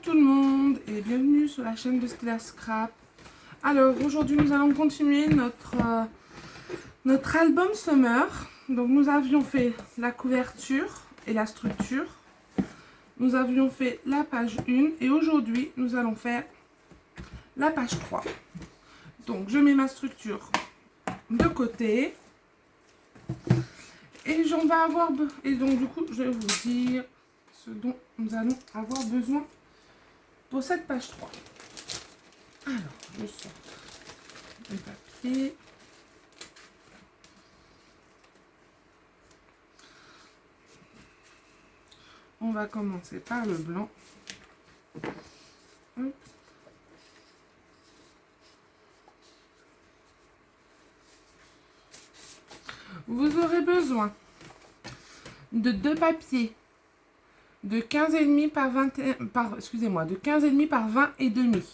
tout le monde et bienvenue sur la chaîne de Stella Scrap. Alors aujourd'hui nous allons continuer notre album Summer. Donc nous avions fait la couverture et la structure. Nous avions fait la page 1 et aujourd'hui nous allons faire la page 3. Donc je mets ma structure de côté. Et donc du coup je vais vous dire ce dont nous allons avoir besoin pour cette page 3. Alors, je sors le papier. On va commencer par le blanc. Hop. Vous aurez besoin de deux papiers de 15,5 par 21 excusez-moi, de 15,5 par 20 et demi.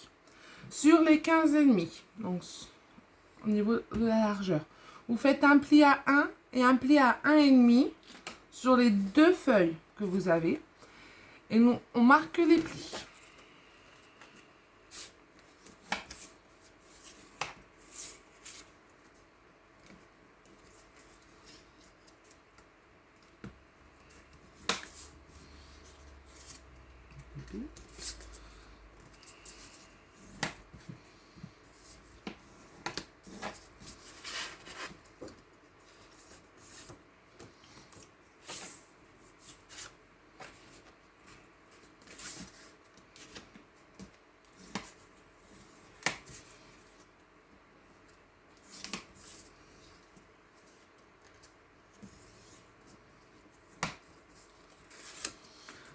Sur les 15,5, donc au niveau de la largeur, vous faites un pli à 1 et un pli à 1,5 sur les deux feuilles que vous avez et nous on marque les plis.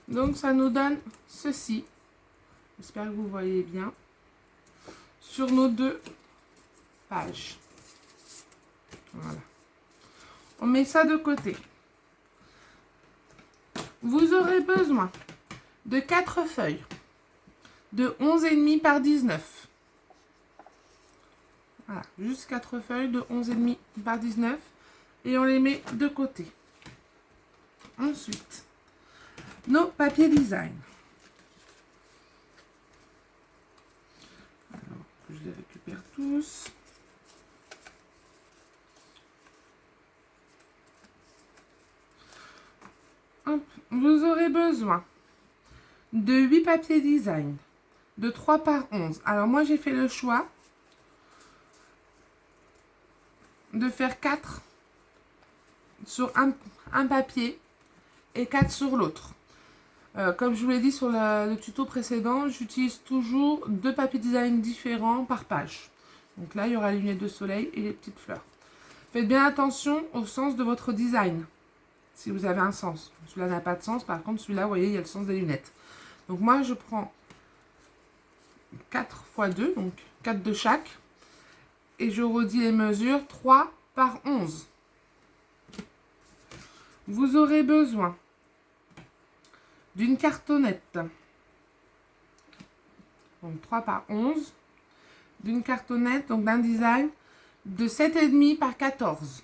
Donc ça nous donne ceci. J'espère que vous voyez bien. Sur nos deux pages. Voilà. On met ça de côté. Vous aurez besoin de 4 feuilles de 11,5 par 19. Voilà, juste 4 feuilles de 11,5 par 19 et on les met de côté. Ensuite, nos papiers design. Alors, je les récupère tous. Hop. Vous aurez besoin de 8 papiers design de 3 par 11. Alors moi j'ai fait le choix de faire 4 sur un papier et 4 sur l'autre. Comme je vous l'ai dit sur le tuto précédent, j'utilise toujours 2 papiers design différents par page. Donc là, il y aura les lunettes de soleil et les petites fleurs. Faites bien attention au sens de votre design, si vous avez un sens. Celui-là n'a pas de sens, par contre celui-là, vous voyez, il y a le sens des lunettes. Donc moi, je prends 4 x 2, donc 4 de chaque. Et je redis les mesures, 3 par 11. Vous aurez besoin d'une cartonnette, donc 3 par 11, d'une cartonnette, donc d'un design de 7,5 par 14.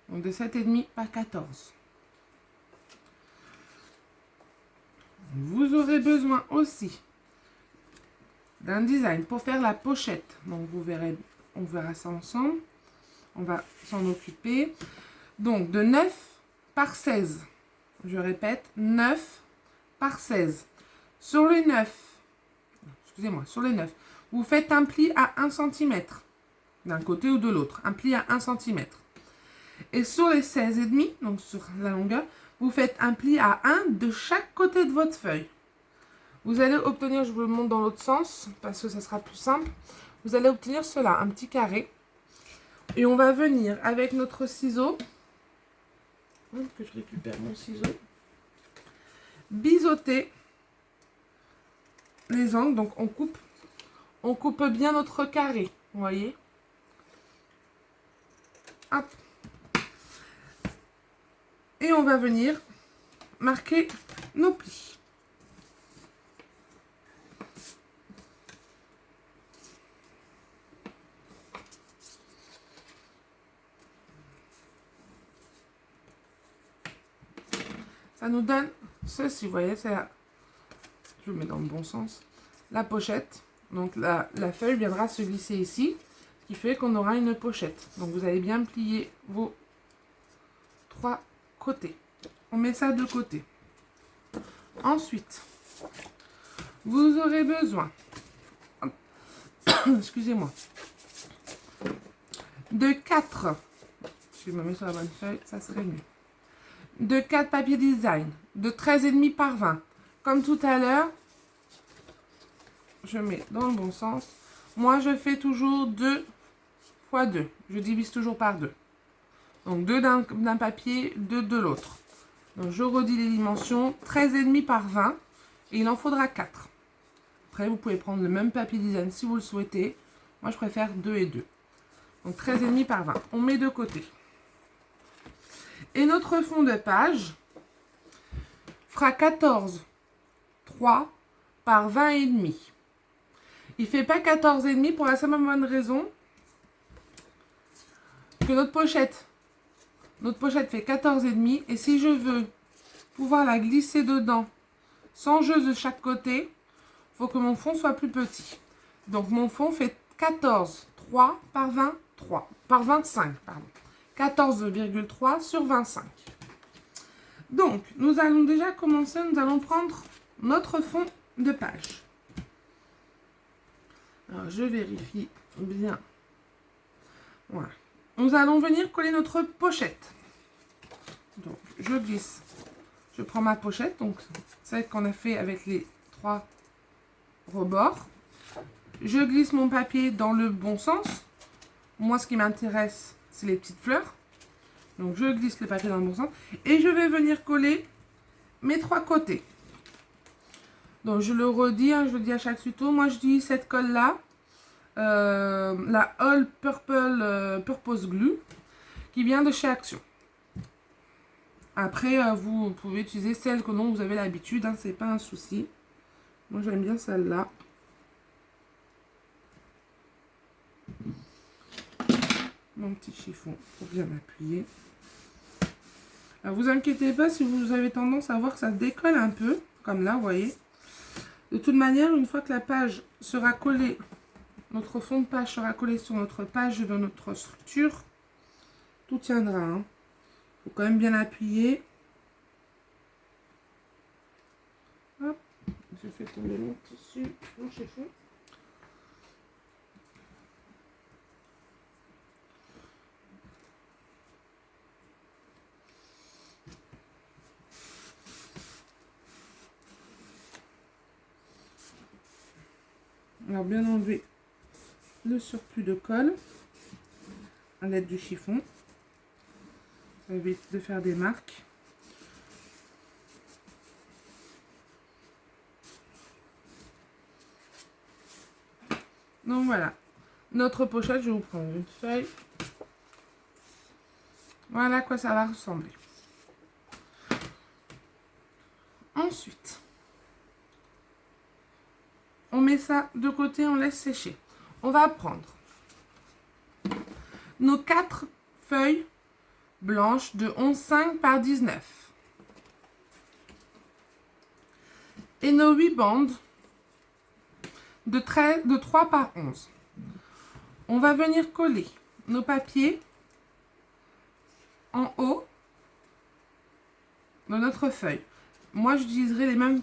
Donc de 7,5 par 14. Vous aurez besoin aussi d'un design pour faire la pochette. Donc vous verrez, on verra ça ensemble. On va s'en occuper. Donc de 9 par 16. Je répète, 9 par 16. Sur les 9, excusez-moi, sur les 9, vous faites un pli à 1 cm. D'un côté ou de l'autre. Un pli à 1 cm. Et sur les 16,5, donc sur la longueur, vous faites un pli à 1 de chaque côté de votre feuille. Vous allez obtenir, je vous le montre dans l'autre sens, parce que ça sera plus simple. Vous allez obtenir cela, un petit carré. Et on va venir avec notre ciseau, que je récupère mon ciseau, biseauter les angles. Donc on coupe bien notre carré, vous voyez. Hop. Et on va venir marquer nos plis. Ça nous donne ceci, vous voyez, c'est le mets dans le bon sens, la pochette. Donc la feuille viendra se glisser ici, ce qui fait qu'on aura une pochette. Donc vous allez bien plier vos 3 côtés. On met ça de côté. Ensuite, vous aurez besoin, excusez-moi, de 4, si je me mets sur la bonne feuille, ça serait mieux, de 4 papiers design, de 13,5 par 20. Comme tout à l'heure, je mets dans le bon sens. Moi, je fais toujours 2 fois 2. Je divise toujours par 2. Donc 2 d'un papier, 2 de l'autre. Donc je redis les dimensions, 13,5 par 20. Et il en faudra 4. Après, vous pouvez prendre le même papier design si vous le souhaitez. Moi, je préfère 2 et 2. Donc 13,5 par 20. On met de côté. Et notre fond de page fera 14,3 par 20,5. Il ne fait pas 14,5 pour la simple bonne raison que notre pochette fait 14,5. Et si je veux pouvoir la glisser dedans sans jeu de chaque côté, il faut que mon fond soit plus petit. Donc mon fond fait 14,3 par 23, par 25, pardon. 14,3 sur 25. Donc, nous allons déjà commencer, nous allons prendre notre fond de page. Alors, je vérifie bien. Voilà. Nous allons venir coller notre pochette. Donc, je glisse. Je prends ma pochette, donc celle qu'on a fait avec les 3 rebords. Je glisse mon papier dans le bon sens. Moi, ce qui m'intéresse, c'est les petites fleurs. Donc, je glisse le papier dans le bon sens. Et je vais venir coller mes 3 côtés. Donc, je le redis, hein, je le dis à chaque tuto. Moi, je dis cette colle-là, la All Purple Purpose Glue, qui vient de chez Action. Après, vous pouvez utiliser celle que dont vous avez l'habitude, hein, c'est pas un souci. Moi, j'aime bien celle-là. Mon petit chiffon pour bien m'appuyer. Alors, vous inquiétez pas si vous avez tendance à voir que ça décolle un peu, comme là, vous voyez. De toute manière, une fois que la page sera collée, notre fond de page sera collé sur notre page de notre structure, tout tiendra. Hein. Faut quand même bien appuyer. Hop, je fais tomber mon tissu, mon chiffon. Alors bien enlever le surplus de colle à l'aide du chiffon. Ça évite de faire des marques. Donc voilà, notre pochette, je vais vous prendre une feuille. Voilà à quoi ça va ressembler. Ensuite, on met ça de côté, on laisse sécher. On va prendre nos 4 feuilles blanches de 11,5 par 19 et nos 8 bandes de 3 par 11. On va venir coller nos papiers en haut de notre feuille. Moi, j'utiliserai les mêmes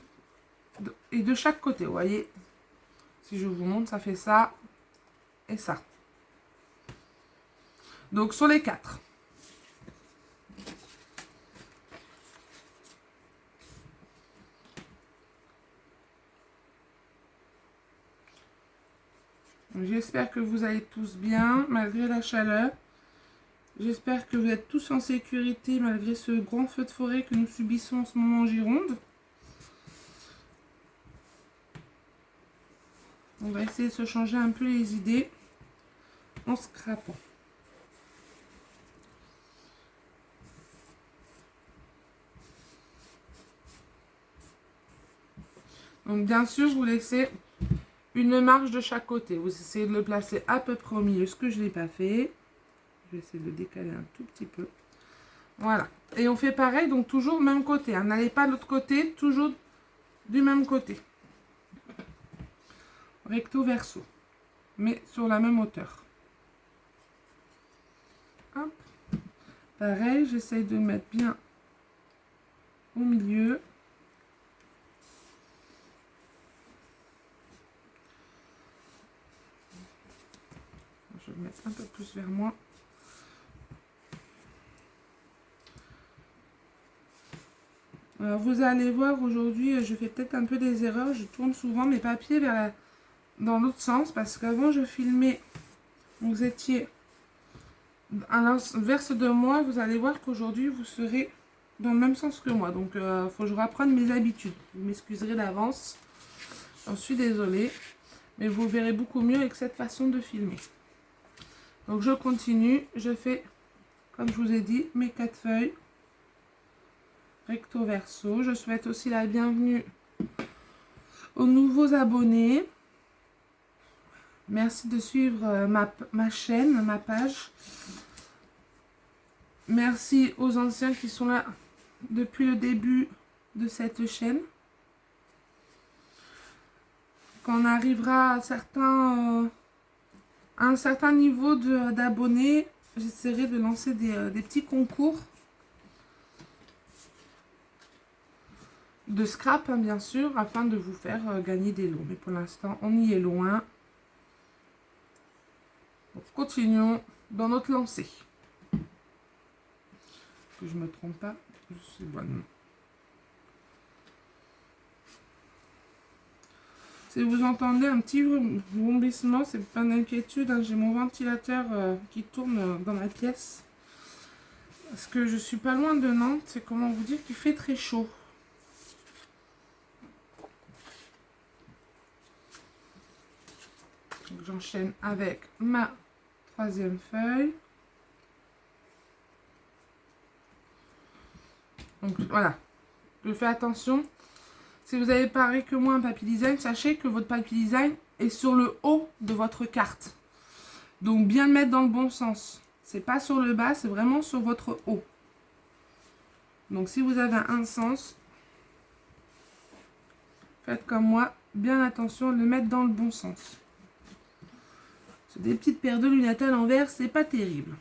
et de chaque côté, vous voyez. Si je vous montre, ça fait ça et ça. Donc, sur les 4. J'espère que vous allez tous bien, malgré la chaleur. J'espère que vous êtes tous en sécurité, malgré ce grand feu de forêt que nous subissons en ce moment en Gironde. On va essayer de se changer un peu les idées en scrapant. Donc bien sûr, vous laissez une marge de chaque côté. Vous essayez de le placer à peu près au milieu, ce que je n'ai pas fait. Je vais essayer de le décaler un tout petit peu. Voilà. Et on fait pareil, donc toujours même côté. Hein. N'allez pas de l'autre côté, toujours du même côté. recto verso, mais sur la même hauteur. Hop. Pareil, j'essaye de mettre bien au milieu. Je vais mettre un peu plus vers moi. Alors vous allez voir, aujourd'hui je fais peut-être un peu des erreurs, je tourne souvent mes papiers dans l'autre sens parce qu'avant je filmais, vous étiez à l'inverse de moi, vous allez voir qu'aujourd'hui vous serez dans le même sens que moi, donc il faut que je reprenne mes habitudes. Vous m'excuserez d'avance, j'en suis désolée, mais vous verrez beaucoup mieux avec cette façon de filmer. Donc je continue, je fais, comme je vous ai dit, mes 4 feuilles recto verso. Je souhaite aussi la bienvenue aux nouveaux abonnés. Merci de suivre ma chaîne, ma page. Merci aux anciens qui sont là depuis le début de cette chaîne. Quand on arrivera à un certain niveau d'abonnés, j'essaierai de lancer des petits concours de scrap, hein, bien sûr, afin de vous faire gagner des lots. Mais pour l'instant, on y est loin. Donc, continuons dans notre lancée. Que je ne me trompe pas, je suis bonne. Si vous entendez un petit bombissement, c'est pas d'inquiétude, hein, j'ai mon ventilateur qui tourne dans ma pièce. Parce que je suis pas loin de Nantes, c'est comment vous dire qu'il fait très chaud. J'enchaîne avec ma 3e feuille. Donc voilà, je fais attention. Si vous avez pareil que moi un papier design, sachez que votre papier design est sur le haut de votre carte. Donc bien le mettre dans le bon sens. C'est pas sur le bas, c'est vraiment sur votre haut. Donc si vous avez un sens, faites comme moi, bien attention de le mettre dans le bon sens. Des petites paires de lunettes à l'envers, c'est pas terrible.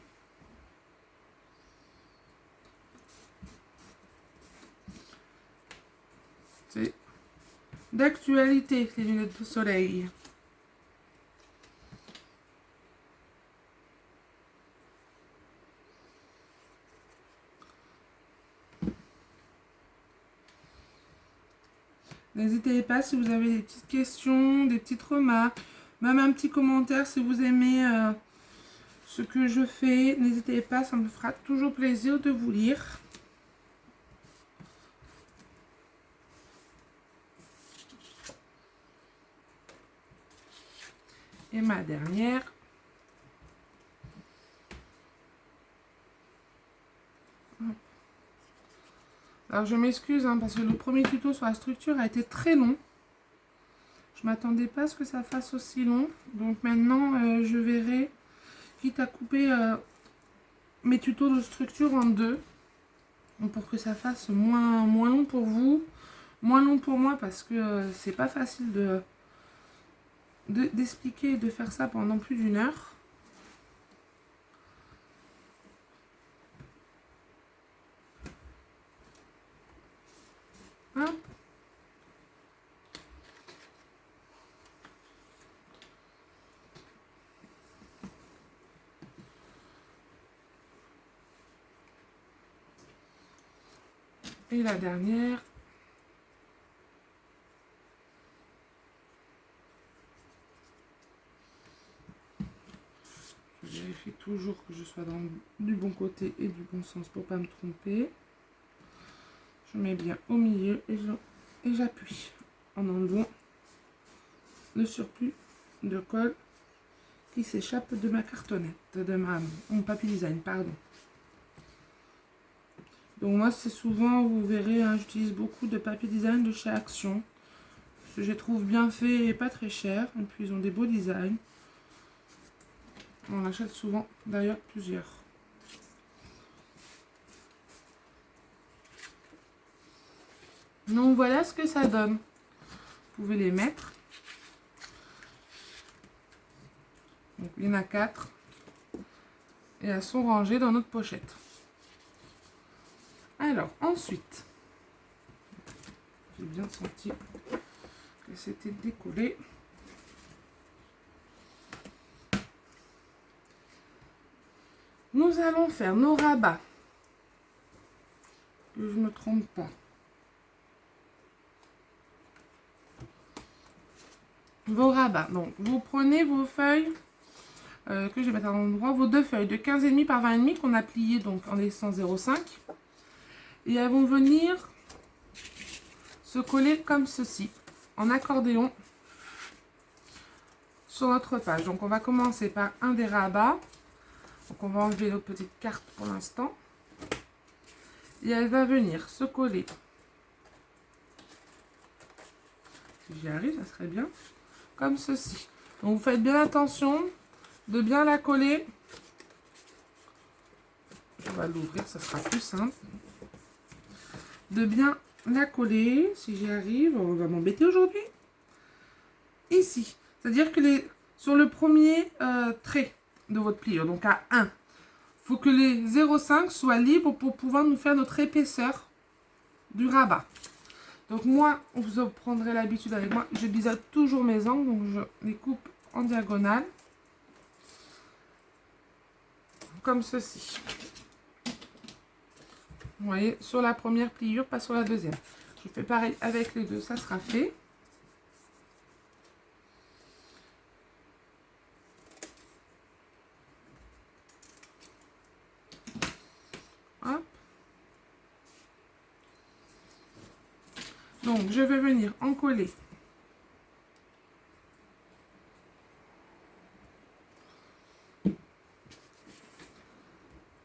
C'est d'actualité, les lunettes de soleil. N'hésitez pas si vous avez des petites questions, des petites remarques, même un petit commentaire si vous aimez ce que je fais. N'hésitez pas, ça me fera toujours plaisir de vous lire. Et ma dernière. Alors je m'excuse hein, parce que le premier tuto sur la structure a été très long. Je m'attendais pas à ce que ça fasse aussi long. Donc maintenant je verrai, quitte à couper mes tutos de structure en 2. Donc, pour que ça fasse moins long pour vous, moins long pour moi parce que c'est pas facile d'expliquer et de faire ça pendant plus d'1 heure. Hop. Et la dernière. Je vérifie toujours que je sois du bon côté et du bon sens pour pas me tromper. Je mets bien au milieu et j'appuie en enlevant le surplus de colle qui s'échappe de ma cartonnette, de mon papier design, pardon. Donc moi c'est souvent, vous verrez, hein, j'utilise beaucoup de papier design de chez Action. Parce que je les trouve bien faits et pas très chers. Et puis ils ont des beaux designs. On en achète souvent d'ailleurs plusieurs. Donc voilà ce que ça donne. Vous pouvez les mettre. Donc, il y en a 4. Et elles sont rangées dans notre pochette. Alors, ensuite, j'ai bien senti que c'était décollé. Nous allons faire nos rabats. Que je ne me trompe pas. Vos rabats. Donc, vous prenez vos feuilles, que je vais mettre à l'endroit, vos 2 feuilles de 15,5 par 20,5 qu'on a pliées donc en laissant 0,5. Et elles vont venir se coller comme ceci, en accordéon, sur notre page. Donc, on va commencer par un des rabats. Donc, on va enlever notre petite carte pour l'instant. Et elle va venir se coller. Si j'y arrive, ça serait bien. Comme ceci. Donc, vous faites bien attention de bien la coller. Je vais l'ouvrir, ça sera plus simple. De bien la coller, si j'y arrive. On va m'embêter aujourd'hui. Ici. C'est-à-dire que sur le premier trait de votre pliure, donc à 1, il faut que les 0,5 soient libres pour pouvoir nous faire notre épaisseur du rabat. Donc moi, vous prendrez l'habitude avec moi, je biseaute toujours mes angles, donc je les coupe en diagonale. Comme ceci. Vous voyez, sur la première pliure, pas sur la deuxième. Je fais pareil avec les deux, ça sera fait. Hop. Donc, je vais venir en coller.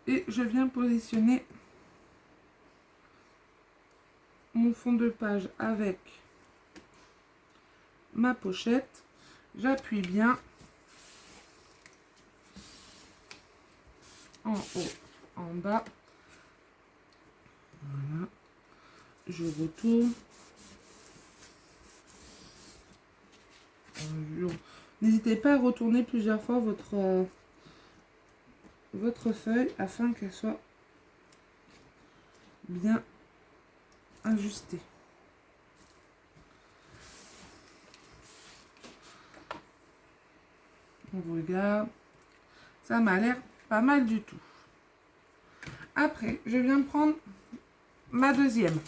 Et je viens positionner mon fond de page avec ma pochette. J'appuie bien en haut, en bas. Voilà. Je retourne. N'hésitez pas à retourner plusieurs fois votre feuille afin qu'elle soit bien ajustée. On regarde. Ça m'a l'air pas mal du tout. Après, je viens prendre ma deuxième.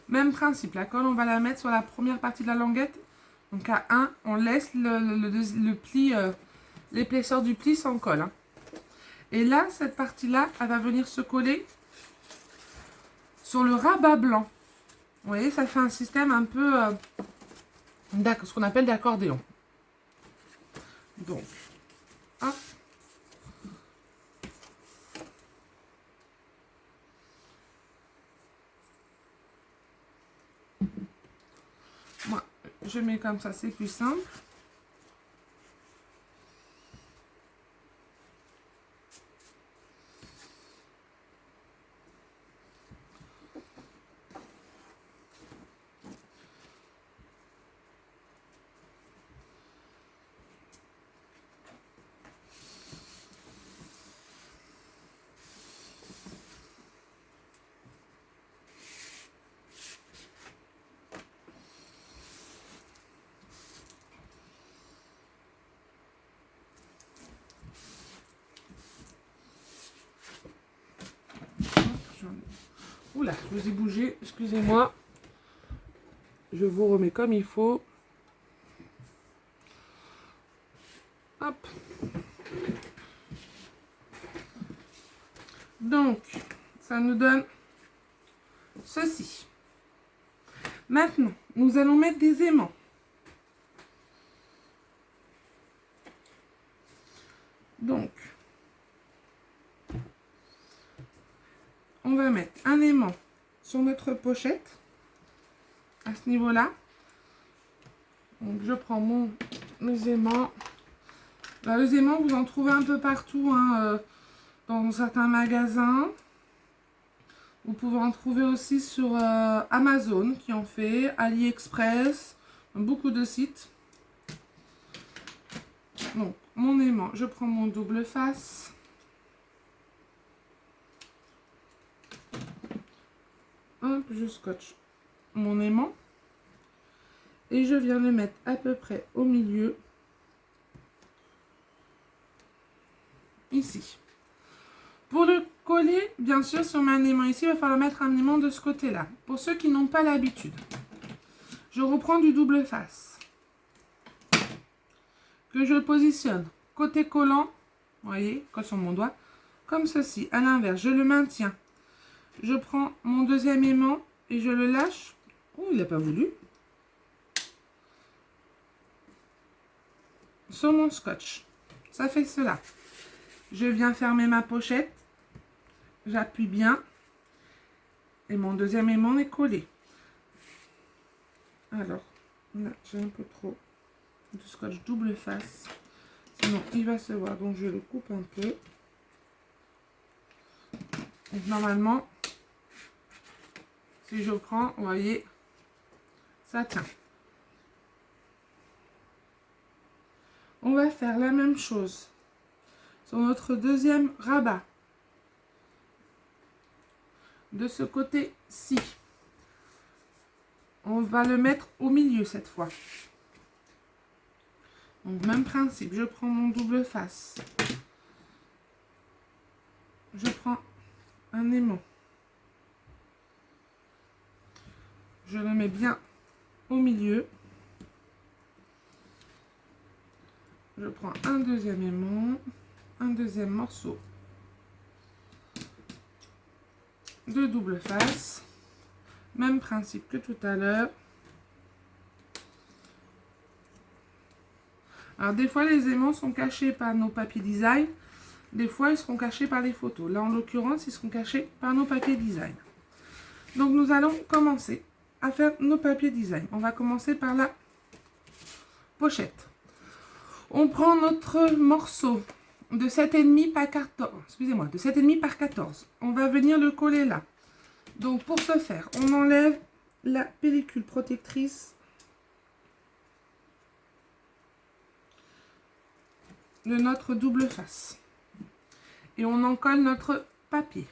Même principe, la colle, on va la mettre sur la première partie de la languette. Donc à 1, on laisse le pli, l'épaisseur du pli sans colle. Hein. Et là, cette partie-là, elle va venir se coller sur le rabat blanc. Vous voyez, ça fait un système un peu, ce qu'on appelle d'accordéon. Donc, hop. Moi, je mets comme ça, c'est plus simple. Oula, je vous ai bougé, excusez-moi. Je vous remets comme il faut. Hop. Donc, ça nous donne ceci. Maintenant, nous allons mettre des aimants. Donc, on va mettre un aimant sur notre pochette, à ce niveau-là. Donc, je prends mes aimants. Là, les aimants, vous en trouvez un peu partout, hein, dans certains magasins. Vous pouvez en trouver aussi sur Amazon, qui en fait, AliExpress, beaucoup de sites. Donc, mon aimant, je prends mon double face. Hop, je scotche mon aimant. Et je viens le mettre à peu près au milieu. Ici. Pour le coller, bien sûr, si on met un aimant ici, il va falloir mettre un aimant de ce côté-là. Pour ceux qui n'ont pas l'habitude. Je reprends du double face. Que je positionne côté collant. Vous voyez, colle sur mon doigt. Comme ceci. À l'inverse, je le maintiens. Je prends mon deuxième aimant et je le lâche. Oh, il n'a pas voulu. Sur mon scotch. Ça fait cela. Je viens fermer ma pochette. J'appuie bien. Et mon deuxième aimant est collé. Alors, là, j'ai un peu trop de scotch double face. Sinon, il va se voir. Donc, je le coupe un peu. Donc, normalement, si je prends, vous voyez, ça tient. On va faire la même chose sur notre deuxième rabat. De ce côté-ci. On va le mettre au milieu cette fois. Donc, même principe. Je prends mon double face. Je prends un aimant. Je le mets bien au milieu. Je prends un deuxième aimant, un deuxième morceau de double face. Même principe que tout à l'heure. Alors des fois les aimants sont cachés par nos papiers design. Des fois ils seront cachés par les photos. Là en l'occurrence ils seront cachés par nos papiers design. Donc nous allons commencer à faire nos papiers design. On va commencer par la pochette. On prend notre morceau de 7,5 par 14. Excusez-moi, de 7,5 par 14. On va venir le coller là. Donc pour ce faire, on enlève la pellicule protectrice de notre double face. Et on en colle notre papier.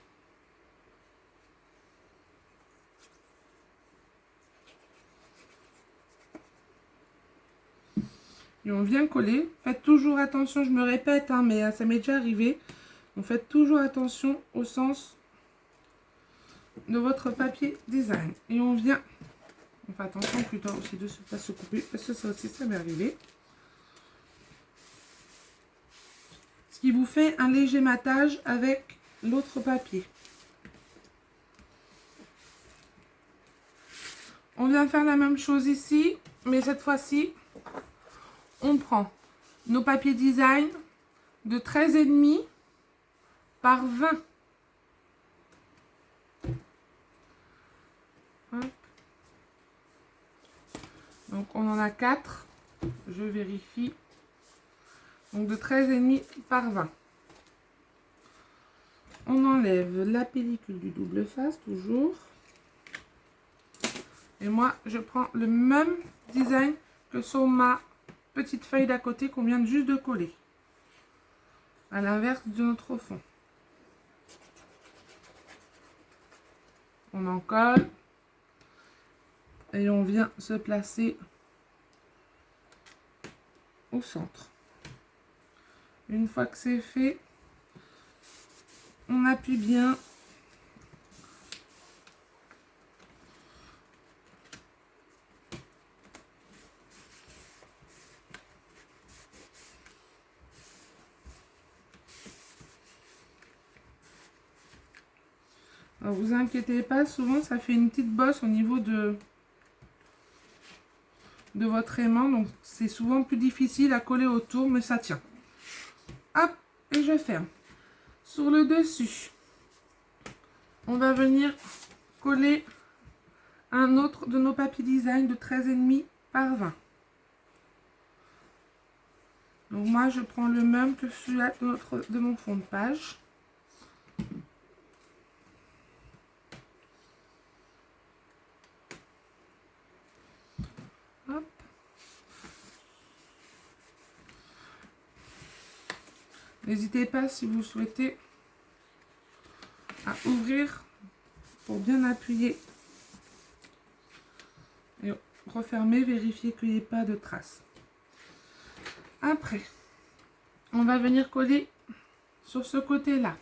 Et on vient coller. Faites toujours attention, je me répète, hein, mais ça m'est déjà arrivé. Donc faites toujours attention au sens de votre papier design. Et on vient, on fait attention plutôt aussi de ne pas se couper, parce que ça aussi ça m'est arrivé. Ce qui vous fait un léger matage avec l'autre papier. On vient faire la même chose ici, mais cette fois-ci, on prend nos papiers design de 13,5 par 20. Hop. Donc on en a 4. Je vérifie. Donc de 13,5 par 20. On enlève la pellicule du double face, toujours. Et moi, je prends le même design que sur ma petite feuille d'à côté qu'on vient juste de coller. À l'inverse de notre fond. On en colle. Et on vient se placer au centre. Une fois que c'est fait, on appuie bien. Alors, vous inquiétez pas, souvent ça fait une petite bosse au niveau de votre aimant, donc c'est souvent plus difficile à coller autour, mais ça tient. Hop, et je ferme. Sur le dessus, on va venir coller un autre de nos papiers design de 13,5 par 20. Donc moi je prends le même que celui-là de mon fond de page. Hop. N'hésitez pas si vous souhaitez à ouvrir pour bien appuyer et refermer, vérifier qu'il n'y ait pas de traces. Après, on va venir coller sur ce côté-là.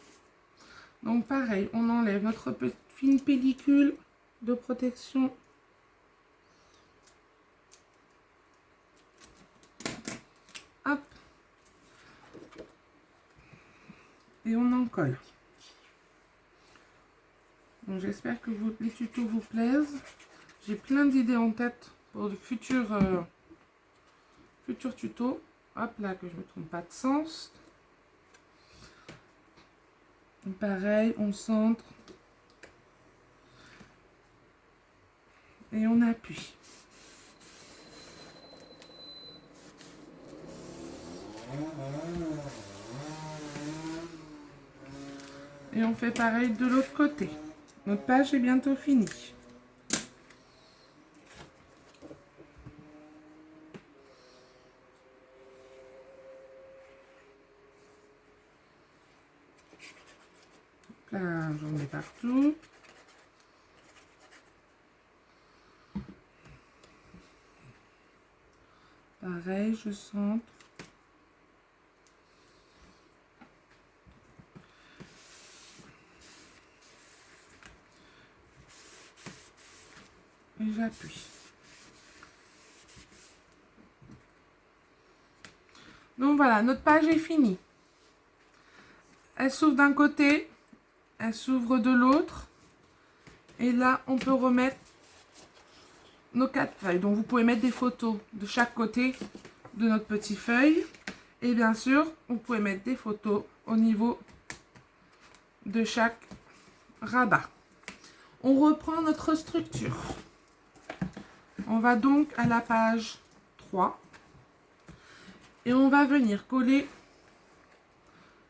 Donc pareil, on enlève notre fine pellicule de protection. Hop. Et on en colle. Donc j'espère que les tutos vous plaisent. J'ai plein d'idées en tête pour de futurs tutos. Hop là, que je ne me trompe pas de sens. Et pareil, on centre. Et on appuie. Et on fait pareil de l'autre côté. Notre page est bientôt finie. Là, j'en mets partout. Pareil, je centre. Et j'appuie. Donc voilà, notre page est finie. Elle s'ouvre d'un côté, elle s'ouvre de l'autre. Et là, on peut remettre nos 4 feuilles. Donc vous pouvez mettre des photos de chaque côté de notre petite feuille. Et bien sûr, vous pouvez mettre des photos au niveau de chaque rabat. On reprend notre structure. On va donc à la page 3. Et on va venir coller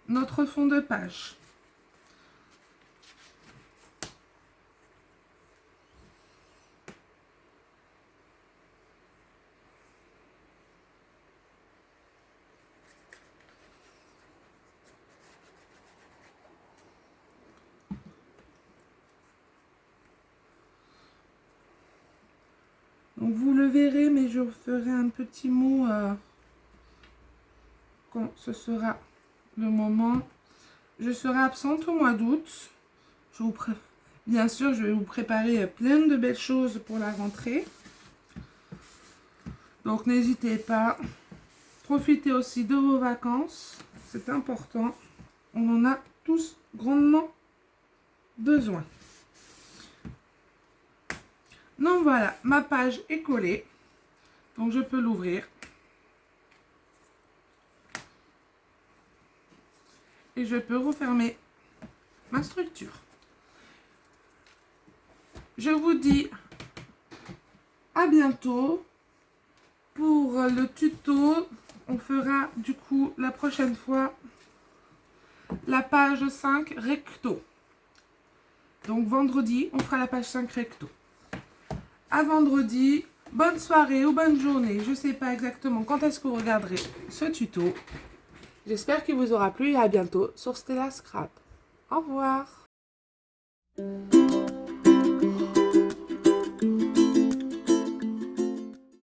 notre fond de page. Donc vous le verrez, mais je ferai un petit mot quand ce sera le moment. Je serai absente au mois d'août. Bien sûr, je vais vous préparer plein de belles choses pour la rentrée. Donc n'hésitez pas. Profitez aussi de vos vacances. C'est important. On en a tous grandement besoin. Donc voilà, ma page est collée. Donc je peux l'ouvrir. Et je peux refermer ma structure. Je vous dis à bientôt pour le tuto. On fera du coup la prochaine fois la page 5 recto. Donc vendredi, on fera la page 5 recto. À vendredi, bonne soirée ou bonne journée. Je ne sais pas exactement quand est-ce que vous regarderez ce tuto. J'espère qu'il vous aura plu et à bientôt sur Stella Scrap. Au revoir.